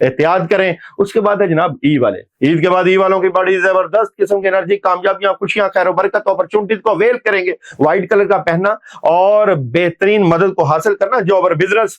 احتیاط کریں. اس کے بعد ہے جناب ای والے. عید کے بعد ای والوں کی بڑی زبردست قسم کی انرجی, کامیابیاں, خوشیاں, خیر و برکت, اپرچونٹیز کو اویل کریں گے. وائٹ کلر کا پہننا اور بہترین مدد کو حاصل کرنا. جاب اور بزنس,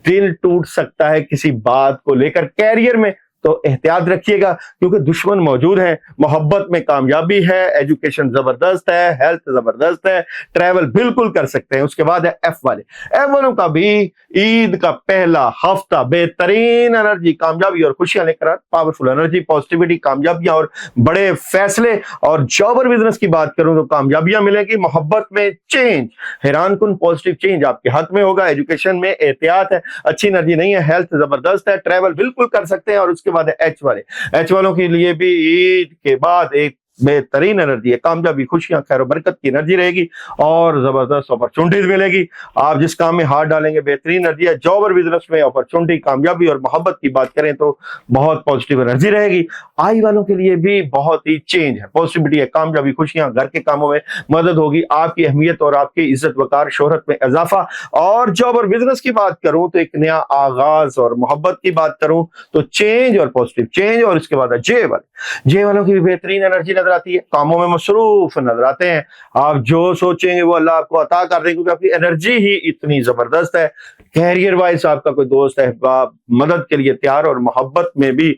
دل ٹوٹ سکتا ہے کسی بات کو لے کر. کیریئر میں تو احتیاط رکھیے گا کیونکہ دشمن موجود ہیں. محبت میں کامیابی ہے, ایجوکیشن زبردست ہے, ہیلتھ زبردست ہے, ٹریول بالکل کر سکتے ہیں. اس کے بعد ہے ایف والے. ایف والوں کا بھی عید کا پہلا ہفتہ بہترین انرجی, کامیابی اور خوشیاں لے کر. پاورفل انرجی, پازیٹیوٹی, کامیابیاں اور بڑے فیصلے. اور جاب اور بزنس کی بات کروں تو کامیابیاں ملیں گی. محبت میں چینج, حیران کن پازیٹیو چینج آپ کے حق میں ہوگا. ایجوکیشن میں احتیاط ہے, اچھی انرجی نہیں ہے. ہیلتھ زبردست ہے, ٹریول بالکل کر سکتے ہیں. اور اس کے بعد ایچ والے. ایچ والوں کے لیے بھی عید کے بعد ایک بہترین انرجی ہے. کامیابی, خوشیاں, خیر و برکت کی انرجی رہے گی اور زبردست اپرچونٹیز ملے گی. آپ جس کام میں ہاتھ ڈالیں گے بہترین انرجی ہے. جاب اور بزنس میں اپرچونٹی, کامیابی اور محبت کی بات کریں تو بہت پازیٹیو انرجی رہے گی. آئی والوں کے لیے بھی بہت ہی چینج ہے, پازیٹیوٹی ہے, کامیابی, خوشیاں, گھر کے کاموں میں مدد ہوگی. آپ کی اہمیت اور آپ کی عزت وقار, شہرت میں اضافہ. اور جاب اور بزنس کی بات کروں تو ایک نیا آغاز, اور محبت کی بات کروں تو چینج اور پازیٹیو چینج. اور اس کے بعد جے والے. جے والوں کی بھی بہترین انرجی نظر آتی ہے, کاموں میں مصروف نظر آتے ہیں. آپ جو سوچیں گے وہ اللہ آپ کو عطا کر دیں گے کیونکہ آپ کی انرجی ہی اتنی زبردست ہے. کیریئر وائز آپ کا کوئی دوست احباب مدد کے لیے تیار, اور محبت میں بھی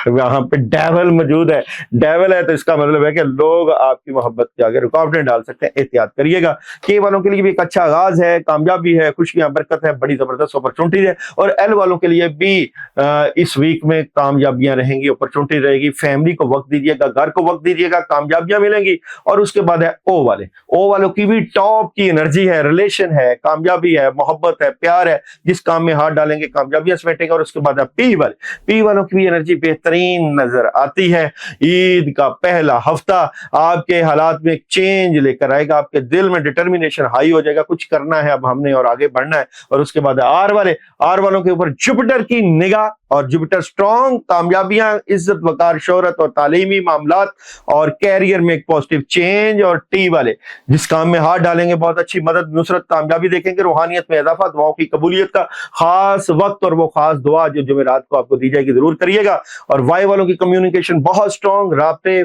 وہاں پہ ڈیول موجود ہے. ڈیول ہے تو اس کا مطلب ہے کہ لوگ آپ کی محبت کے آگے رکاوٹیں ڈال سکتے ہیں. احتیاط کریے گا. کے والوں کے لیے بھی ایک اچھا آغاز ہے, کامیابی ہے, خوشیاں, برکت ہے, بڑی زبردست اپرچونٹی ہے. اور ایل والوں کے لیے بھی اس ویک میں کامیابیاں رہیں گی, اپرچونٹی رہے گی. فیملی کو وقت دیجیے گا, گھر کو وقت دیجیے گا, کامیابیاں ملیں گی. اور اس کے بعد ہے او والے. او والوں کی بھی ٹاپ کی انرجی ہے, ریلیشن ہے, کامیابی ہے, محبت ہے, پیار ہے. جس کام میں ہاتھ ڈالیں گے کامیابیاں سمیٹیں گے. اور اس کے بعد ہے پی والے. پی والوں کی بھی انرجی بہترین نظر آتی ہے. عید کا پہلا ہفتہ آپ کے حالات میں ایک چینج لے کر آئے گا. آپ کے دل میں ڈٹرمینیشن ہائی ہو جائے گا, کچھ کرنا ہے اب ہم نے اور آگے بڑھنا ہے. اور اس کے بعد ہے آر والے. آر والوں کے اوپر جوپیٹر کی نگاہ, اور جوپیٹر سٹرونگ, کامیابیاں, عزت وقار, شہرت اور تعلیمی معاملات اور کیریئر میں ایک پازیٹیو چینج. اور ٹی والے, جس کام میں ہاتھ ڈالیں گے بہت اچھی مدد, نصرت, کامیابی دیکھیں گے. روحانیت میں اضافہ, دعاؤں کی قبولیت کا خاص وقت, اور وہ خاص دعا جو جمعرات کو آپ کو دی جائے گی ضرور کریے گا. اور وائی والوں کی کمیونیکیشن بہت سٹرونگ, رابطے,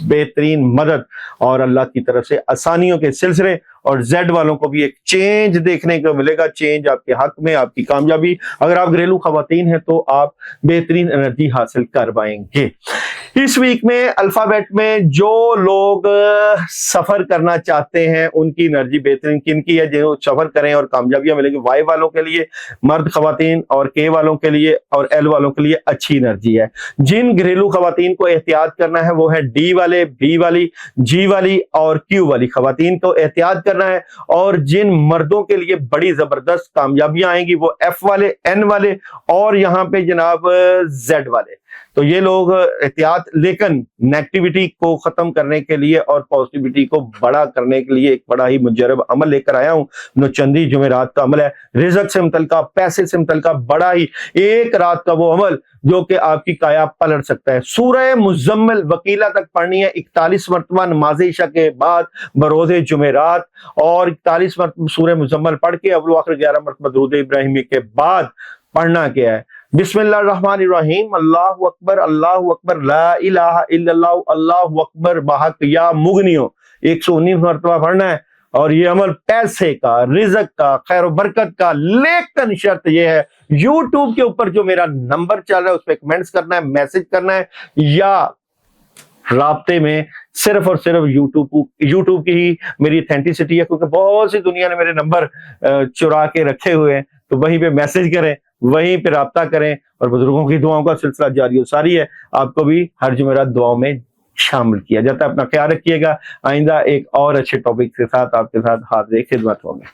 بہترین مدد اور اللہ کی طرف سے آسانیوں کے سلسلے. اور زیڈ والوں کو بھی ایک چینج دیکھنے کو ملے گا, چینج آپ کے حق میں, آپ کی کامیابی. اگر آپ گھریلو خواتین ہیں تو آپ بہترین انرجی حاصل کر پائیں گے. اس ویک میں الفابیٹ میں جو لوگ سفر کرنا چاہتے ہیں ان کی انرجی بہترین کن کی ہے جو سفر کریں اور کامیابیاں ملیں گی. وائی والوں کے لیے, مرد خواتین, اور کے والوں کے لیے اور ایل والوں کے لیے اچھی انرجی ہے. جن گھریلو خواتین کو احتیاط کرنا ہے وہ ہے ڈی والے, بی والی, جی والی اور کیو والی خواتین کو احتیاط کرنا ہے. اور جن مردوں کے لیے بڑی زبردست کامیابیاں آئیں گی وہ ایف والے, این والے اور یہاں پہ جناب زیڈ والے. تو یہ لوگ احتیاط, لیکن نیگیٹیوٹی کو ختم کرنے کے لیے اور پازیٹیوٹی کو بڑا کرنے کے لیے ایک بڑا ہی مجرب عمل لے کر آیا ہوں. نوچندی جمعرات کا عمل ہے, رزق سے متعلقہ, پیسے سے متعلقہ بڑا ہی ایک رات کا وہ عمل جو کہ آپ کی کایا پلٹ سکتا ہے. سورہ مزمل وکیلہ تک پڑھنی ہے 41 مرتبہ نماز عشاء کے بعد بروز جمعرات, اور 41 مرتبہ سورہ مزمل پڑھ کے اول آخر 11 مرتبہ درود ابراہیمی کے بعد پڑھنا کیا ہے. بسم اللہ الرحمن الرحیم, اللہ اکبر, اللہ اکبر, لا الہ الا اللہ, اللہ اکبر بحق یا مغنیو 119 مرتبہ پڑھنا ہے. اور یہ عمل پیسے کا, رزق کا, خیر و برکت کا, لیکن شرط یہ ہے یوٹیوب کے اوپر جو میرا نمبر چل رہا ہے اس پہ کمنٹس کرنا ہے, میسج کرنا ہے, یا رابطے میں صرف اور صرف یوٹیوب کی ہی میری اتھینٹسٹی ہے, کیونکہ بہت سی دنیا نے میرے نمبر چرا کے رکھے ہوئے ہیں. تو وہیں پہ میسج کریں, وہیں پہ رابطہ کریں, اور بزرگوں کی دعاؤں کا سلسلہ جاری و ساری ہے. آپ کو بھی ہر جمعرات دعاؤں میں شامل کیا جاتا ہے. اپنا خیال رکھیے گا. آئندہ ایک اور اچھے ٹاپک کے ساتھ آپ کے ساتھ حاضر خدمت ہوں گے.